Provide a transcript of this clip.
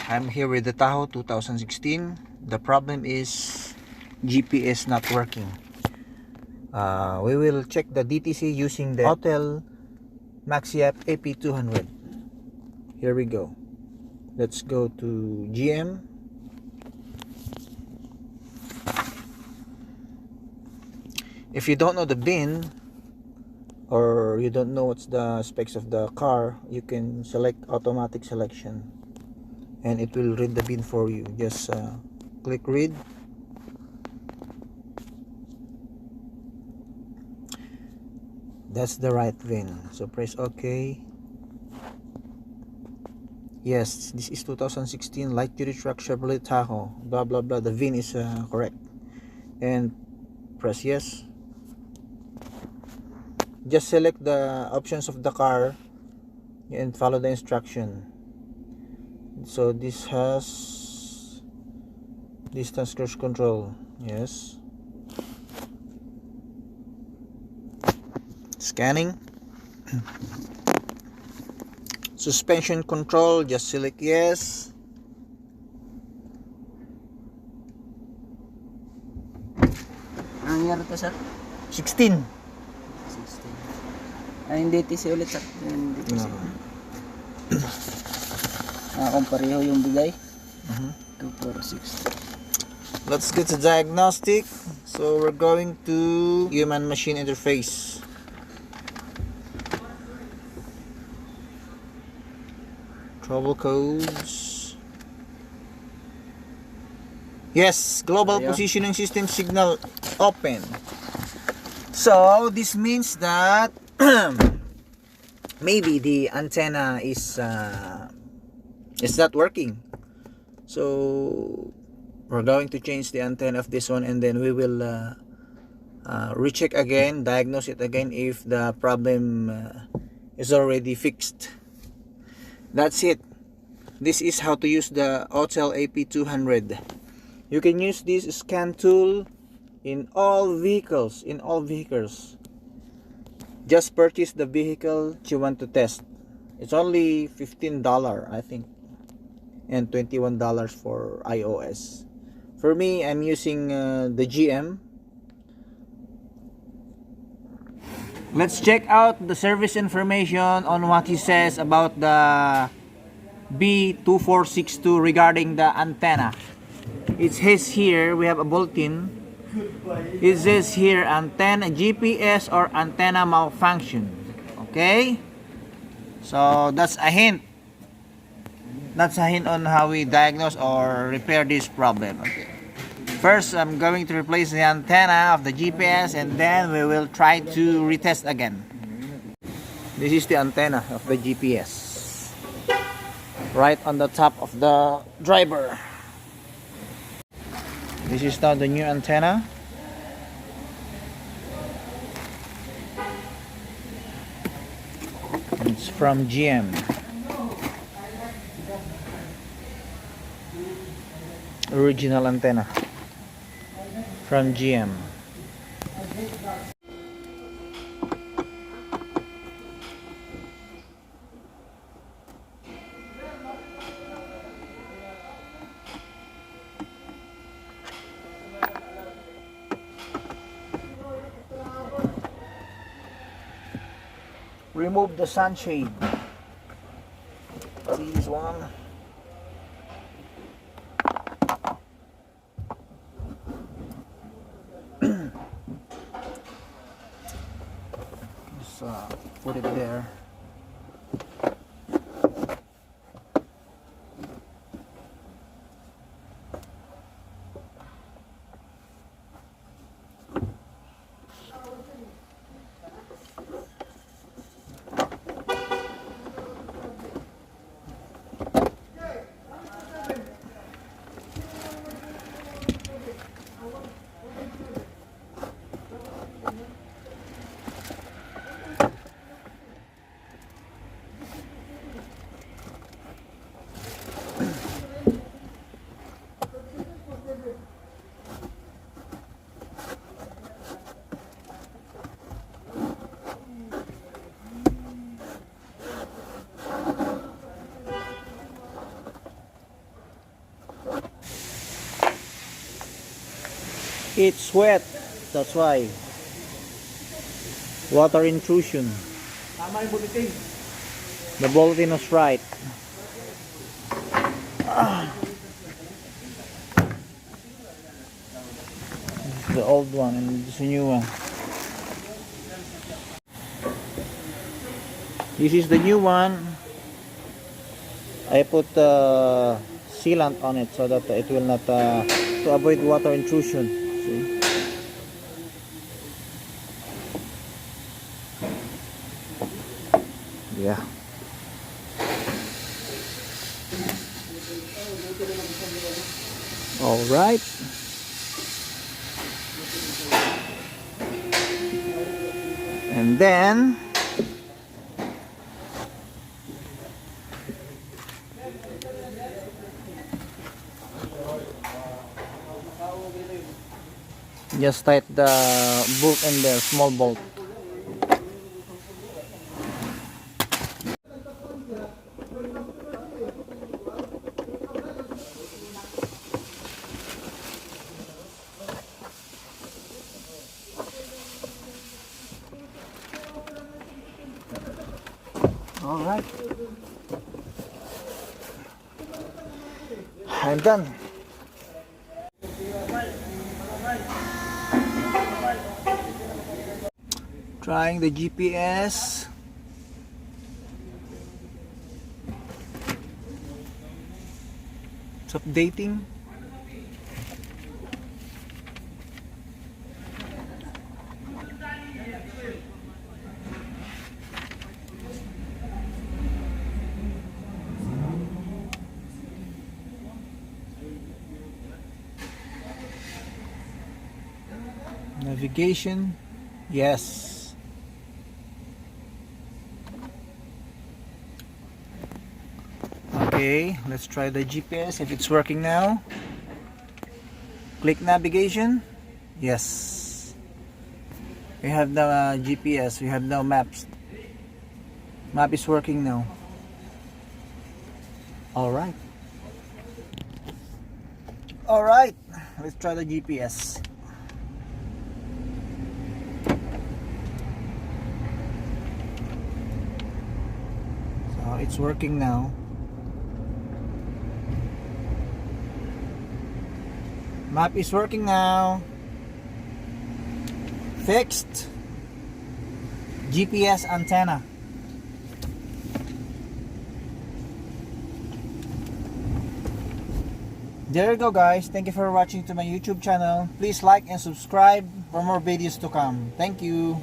I'm here with the Tahoe 2016. The problem is GPS not working. We will check the DTC using the Autel Ap200. Here we go. Let's go to GM. If you don't know the VIN or you don't know what's the specs of the car, you can select automatic selection and it will read the VIN for you. Just click read. That's the right VIN, so press OK. Yes, this is 2016 light duty truck Chevrolet Tahoe, blah blah blah. The VIN is correct, and press yes. Just select the options of the car and follow the instruction. So this has distance cruise control, yes. Scanning. Suspension control, just select yes. Ang year to, sir? 16. 16. Ay, hindi TC ulit, sir. Hindi TC. No. Kung pareho yung bigay. 2460. Let's get to diagnostic. So we're going to human machine interface. Trouble codes. Yes, global positioning system signal open. So this means that maybe the antenna is not working. So we're going to change the antenna of this one, and then we will recheck again, diagnose it again if the problem is already fixed. That's it. This is how to use the Autel Ap200. You can use this scan tool in all vehicles. Just purchase the vehicle you want to test. It's only $15, I think, and $21 for iOS. For me, I'm using the GM. Let's check out the service information on what he says about the B2462 regarding the antenna. It says here, we have a bulletin. It says here, antenna GPS or antenna malfunction. Okay, so that's a hint. That's a hint on how we diagnose or repair this problem. Okay. First, I'm going to replace the antenna of the GPS, and then we will try to retest again. This is the antenna of the GPS, right on the top of the driver. This is now the new antenna. It's from GM. Original antenna from GM. Remove the sunshade. See this one? Put it there. It's wet. That's why. Water intrusion. The bulletin was right. This is the old one and this is the new one. This is the new one. I put sealant on it so that it will not to avoid water intrusion. See? Yeah. All right. And then just tight the bolt in there, small bolt. All right, I'm done. Trying the GPS. It's updating. Navigation, yes. Okay, let's try the GPS if it's working now. Click navigation, yes. We have the GPS, we have now maps. Map is working now. Alright. Alright, let's try the GPS. It's working now. Map is working now. Fixed GPS antenna. There you go, guys. Thank you for watching to my YouTube channel. Please like and subscribe for more videos to come. Thank you.